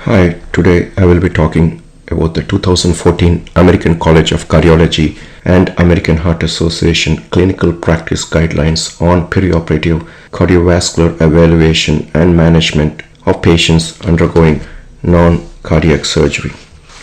Hi, today I will be talking about the 2014 American College of Cardiology and American Heart Association Clinical Practice Guidelines on Perioperative Cardiovascular Evaluation and Management of Patients Undergoing Non-Cardiac Surgery.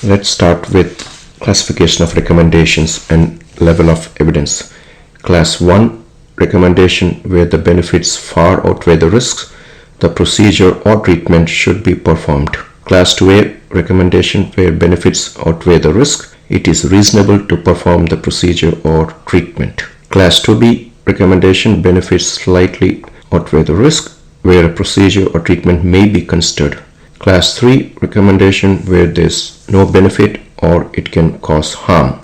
Let's start with classification of recommendations and level of evidence. Class 1 recommendation where the benefits far outweigh the risks, the procedure or treatment should be performed. Class 2A recommendation where benefits outweigh the risk, it is reasonable to perform the procedure or treatment. Class 2B recommendation benefits slightly outweigh the risk where a procedure or treatment may be considered. Class 3 recommendation where there is no benefit or it can cause harm.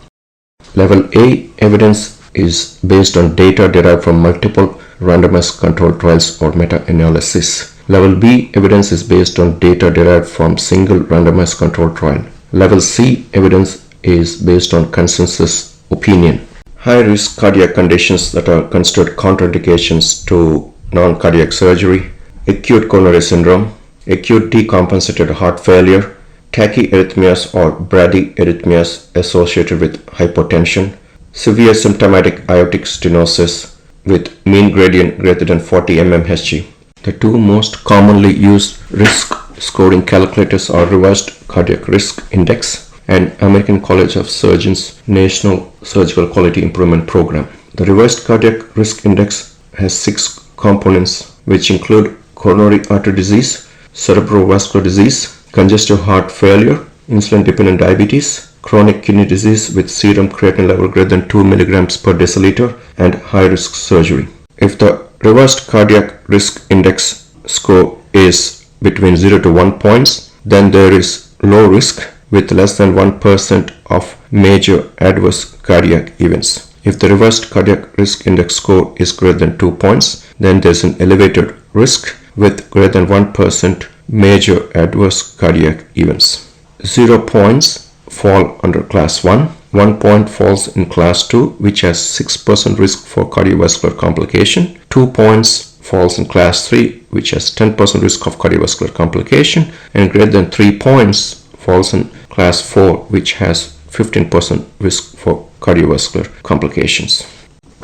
Level A evidence is based on data derived from multiple randomized controlled trials or meta-analysis. Level B evidence is based on data derived from single randomized controlled trial. Level C evidence is based on consensus opinion. High-risk cardiac conditions that are considered contraindications to non-cardiac surgery: acute coronary syndrome, acute decompensated heart failure, tachyarrhythmias or bradyarrhythmias associated with hypotension, severe symptomatic aortic stenosis with mean gradient greater than 40 mmHg. The two most commonly used risk scoring calculators are Revised Cardiac Risk Index and American College of Surgeons National Surgical Quality Improvement Program. The Revised Cardiac Risk Index has 6 components, which include coronary artery disease, cerebrovascular disease, congestive heart failure, insulin-dependent diabetes, chronic kidney disease with serum creatinine level greater than 2 mg per deciliter, and high-risk surgery. If the Revised Cardiac Risk Index score is between 0 to 1 points, then there is low risk with less than 1% of major adverse cardiac events. If the Revised Cardiac Risk Index score is greater than 2 points, then there is an elevated risk with greater than 1% major adverse cardiac events. 0 points fall under Class 1. 1 point falls in Class 2, which has 6% risk for cardiovascular complication. 2 points falls in Class 3, which has 10% risk of cardiovascular complication. And greater than 3 points falls in Class 4, which has 15% risk for cardiovascular complications.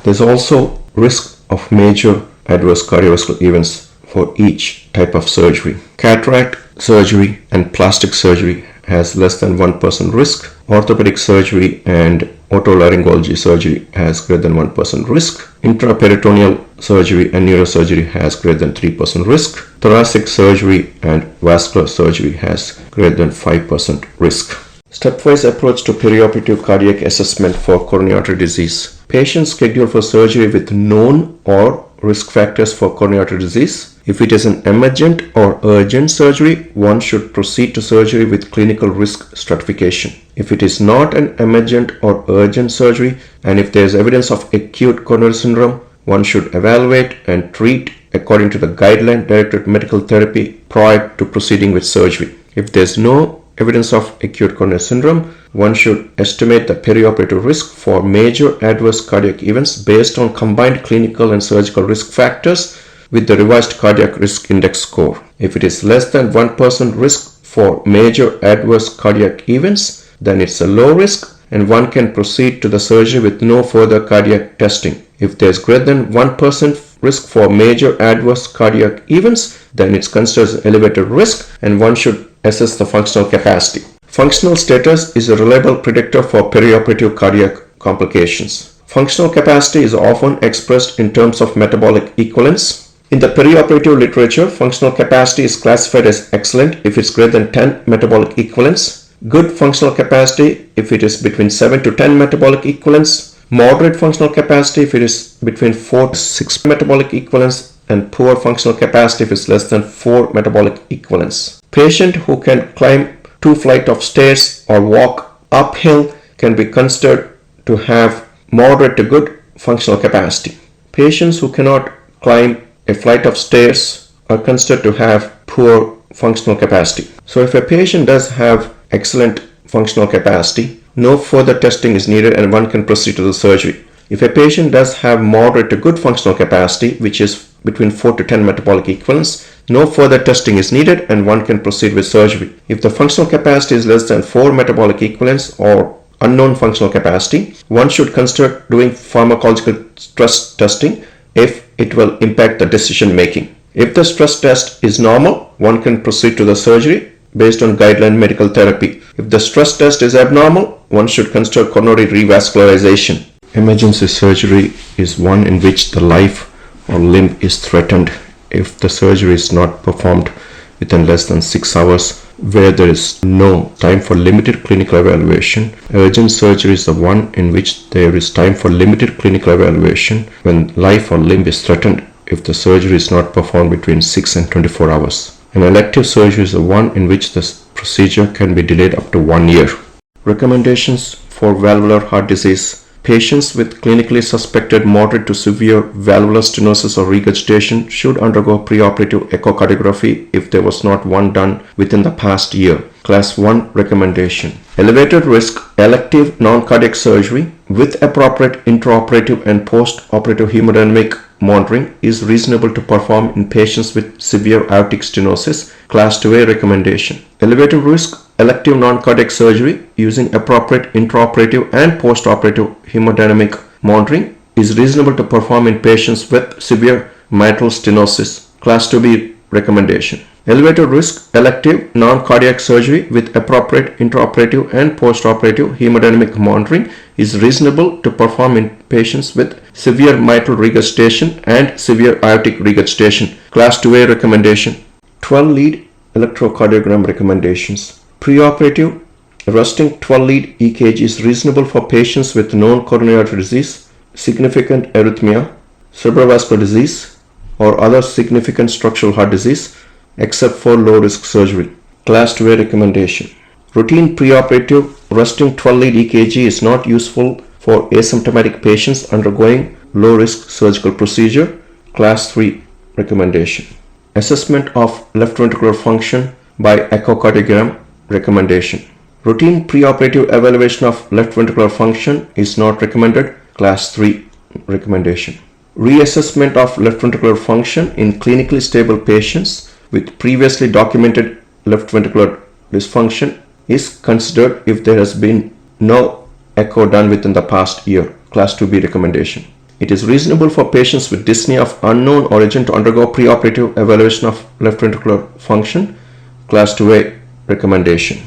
There's also risk of major adverse cardiovascular events for each type of surgery. Cataract surgery and plastic surgery has less than 1% risk. Orthopedic surgery and otolaryngology surgery has greater than 1% risk. Intraperitoneal surgery and neurosurgery has greater than 3% risk. Thoracic surgery and vascular surgery has greater than 5% risk. Stepwise approach to perioperative cardiac assessment for coronary artery disease. Patients scheduled for surgery with known or risk factors for coronary artery disease. If it is an emergent or urgent surgery, one should proceed to surgery with clinical risk stratification. If it is not an emergent or urgent surgery, and if there is evidence of acute coronary syndrome, one should evaluate and treat according to the guideline-directed medical therapy prior to proceeding with surgery. If there is no evidence of acute coronary syndrome, one should estimate the perioperative risk for major adverse cardiac events based on combined clinical and surgical risk factors with the Revised Cardiac Risk Index score. If it is less than 1% risk for major adverse cardiac events, then it's a low risk and one can proceed to the surgery with no further cardiac testing. If there is greater than 1% risk for major adverse cardiac events, then it's considered elevated risk and one should assess the functional capacity. Functional status is a reliable predictor for perioperative cardiac complications. Functional capacity is often expressed in terms of metabolic equivalence. In the perioperative literature, functional capacity is classified as excellent if it's greater than 10 metabolic equivalents, good functional capacity if it is between 7 to 10 metabolic equivalents, moderate functional capacity if it is between 4 to 6 metabolic equivalents, and poor functional capacity if it's less than 4 metabolic equivalents. Patient who can climb 2 flights of stairs or walk uphill can be considered to have moderate to good functional capacity. Patients who cannot climb a flight of stairs are considered to have poor functional capacity. So if a patient does have excellent functional capacity, no further testing is needed and one can proceed to the surgery. If a patient does have moderate to good functional capacity, which is between 4 to 10 metabolic equivalents, No further testing is needed and one can proceed with surgery. If the functional capacity is less than 4 metabolic equivalents or unknown functional capacity, one should consider doing pharmacological stress testing if it will impact the decision making. If the stress test is normal, one can proceed to the surgery based on guideline medical therapy. If the stress test is abnormal, one should consider coronary revascularization. Emergency surgery is one in which the life or limb is threatened if the surgery is not performed within less than 6 hours, where there is no time for limited clinical evaluation. Urgent surgery is the one in which there is time for limited clinical evaluation when life or limb is threatened if the surgery is not performed between 6 and 24 hours. An elective surgery is the one in which the procedure can be delayed up to 1 year. Recommendations for valvular heart disease. Patients with clinically suspected moderate to severe valvular stenosis or regurgitation should undergo preoperative echocardiography if there was not one done within the past year. Class 1 recommendation. Elevated risk elective non-cardiac surgery with appropriate intraoperative and post-operative hemodynamic monitoring is reasonable to perform in patients with severe aortic stenosis. Class 2A recommendation. Elevated risk elective non-cardiac surgery using appropriate intraoperative and post-operative hemodynamic monitoring is reasonable to perform in patients with severe mitral stenosis. Class 2B recommendation. Elevated risk elective non-cardiac surgery with appropriate intraoperative and post-operative hemodynamic monitoring is reasonable to perform in patients with severe mitral regurgitation and severe aortic regurgitation. Class 2A recommendation. 12-lead electrocardiogram recommendations. Preoperative resting 12-lead EKG is reasonable for patients with known coronary artery disease, significant arrhythmia, cerebrovascular disease, or other significant structural heart disease, except for low-risk surgery. Class 2A recommendation. Routine preoperative resting 12-lead EKG is not useful for asymptomatic patients undergoing low-risk surgical procedure. Class 3 recommendation. Assessment of left ventricular function by echocardiogram recommendation. Routine preoperative evaluation of left ventricular function is not recommended. Class 3 recommendation. Reassessment of left ventricular function in clinically stable patients with previously documented left ventricular dysfunction is considered if there has been no echo done within the past year. Class 2B recommendation. It is reasonable for patients with dyspnea of unknown origin to undergo preoperative evaluation of left ventricular function. Class 2A recommendation.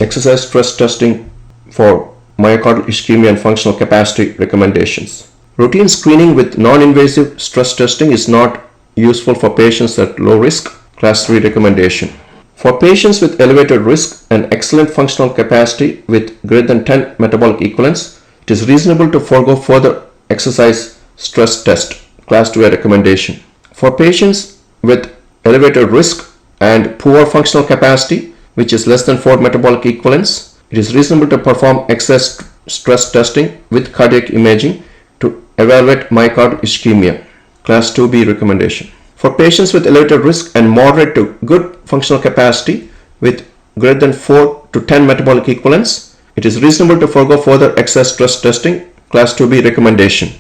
Exercise stress testing for myocardial ischemia and functional capacity recommendations. Routine screening with non-invasive stress testing is not useful for patients at low risk. Class 3 recommendation. For patients with elevated risk and excellent functional capacity with greater than 10 metabolic equivalents, it is reasonable to forego further exercise stress test. Class 2A recommendation. For patients with elevated risk and poor functional capacity, which is less than 4 metabolic equivalents, it is reasonable to perform excess stress testing with cardiac imaging to evaluate myocardial ischemia. Class 2B recommendation. For patients with elevated risk and moderate to good functional capacity with greater than 4 to 10 metabolic equivalents, it is reasonable to forego further excess stress testing. Class 2B recommendation.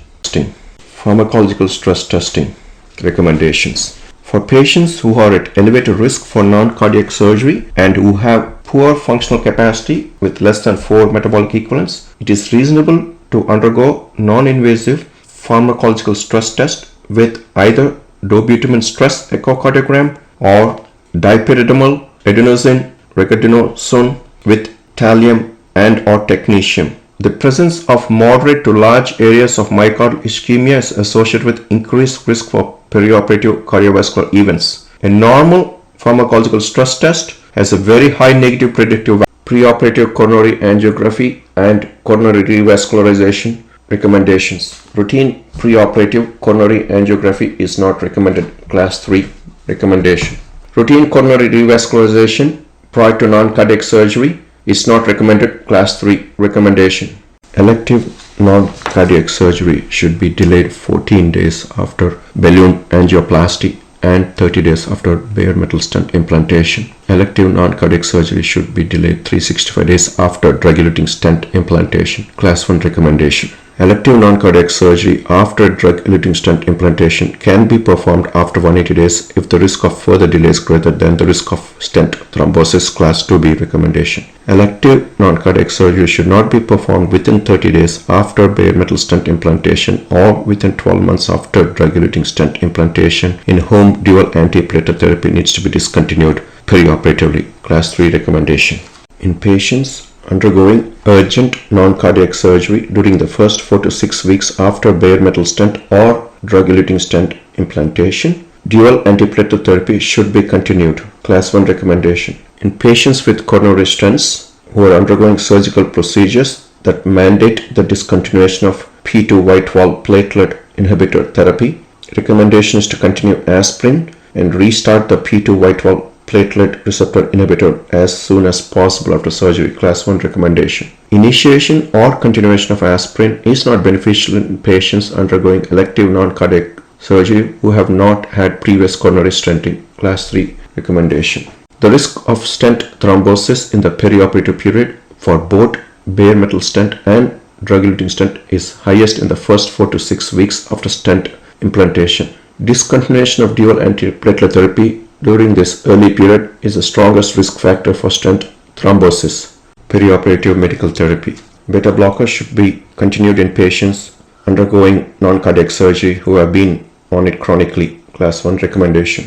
Pharmacological stress testing recommendations. For patients who are at elevated risk for non-cardiac surgery and who have poor functional capacity with less than 4 metabolic equivalents, it is reasonable to undergo non-invasive pharmacological stress test with either dobutamine stress echocardiogram or dipyridamole adenosine regadenoson with thallium and or technetium. The presence of moderate to large areas of myocardial ischemia is associated with increased risk for perioperative cardiovascular events. A normal pharmacological stress test has a very high negative predictive value. Preoperative coronary angiography and coronary revascularization recommendations. Routine preoperative coronary angiography is not recommended. Class 3 recommendation. Routine coronary revascularization prior to non-cardiac surgery is not recommended. Class 3 recommendation. Elective non-cardiac surgery should be delayed 14 days after balloon angioplasty and 30 days after bare metal stent implantation. Elective non-cardiac surgery should be delayed 365 days after drug-eluting stent implantation. Class 1 recommendation. Elective non-cardiac surgery after drug-eluting stent implantation can be performed after 180 days if the risk of further delay is greater than the risk of stent thrombosis. Class 2B recommendation. Elective non-cardiac surgery should not be performed within 30 days after bare metal stent implantation or within 12 months after drug-eluting stent implantation, in whom dual antiplatelet therapy needs to be discontinued perioperatively. Class 3 recommendation. In patients undergoing urgent non-cardiac surgery during the first 4 to 6 weeks after bare metal stent or drug-eluting stent implantation, dual antiplatelet therapy should be continued. Class 1 recommendation. In patients with coronary stents who are undergoing surgical procedures that mandate the discontinuation of P2 Y12 platelet inhibitor therapy, recommendation is to continue aspirin and restart the P2 Y12 platelet receptor inhibitor as soon as possible after surgery. Class 1 recommendation. Initiation or continuation of aspirin is not beneficial in patients undergoing elective non-cardiac surgery who have not had previous coronary stenting. Class 3 recommendation. The risk of stent thrombosis in the perioperative period for both bare metal stent and drug-eluting stent is highest in the first 4 to 6 weeks after stent implantation. Discontinuation of dual antiplatelet therapy during this early period is the strongest risk factor for stent thrombosis. Perioperative medical therapy. Beta blockers should be continued in patients undergoing non-cardiac surgery who have been on it chronically. Class 1 recommendation.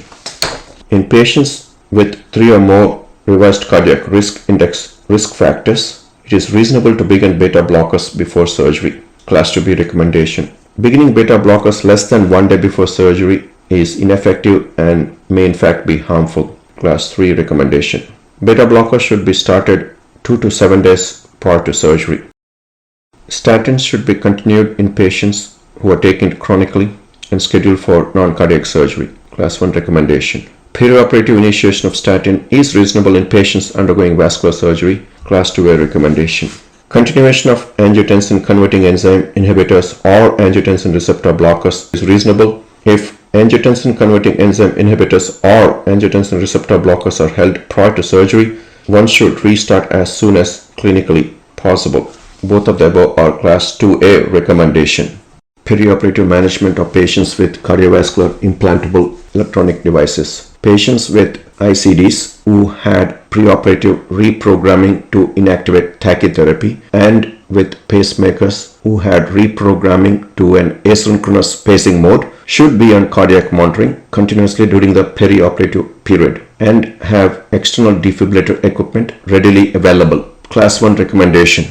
In patients with 3 or more revised cardiac risk index risk factors, it is reasonable to begin beta blockers before surgery. Class 2B recommendation. Beginning beta blockers less than 1 day before surgery is ineffective and may in fact be harmful. Class 3 recommendation. Beta blockers should be started 2 to 7 days prior to surgery. Statins should be continued in patients who are taking it chronically and scheduled for non-cardiac surgery. Class 1 recommendation. Perioperative initiation of statin is reasonable in patients undergoing vascular surgery. Class 2A recommendation. Continuation of angiotensin converting enzyme inhibitors or angiotensin receptor blockers is reasonable if angiotensin converting enzyme inhibitors or angiotensin receptor blockers are held prior to surgery. One should restart as soon as clinically possible. Both of the above are Class 2A recommendation. Perioperative management of patients with cardiovascular implantable electronic devices. Patients with ICDs who had preoperative reprogramming to inactivate tachytherapy and with pacemakers who had reprogramming to an asynchronous pacing mode should be on cardiac monitoring continuously during the perioperative period and have external defibrillator equipment readily available. Class 1 recommendation.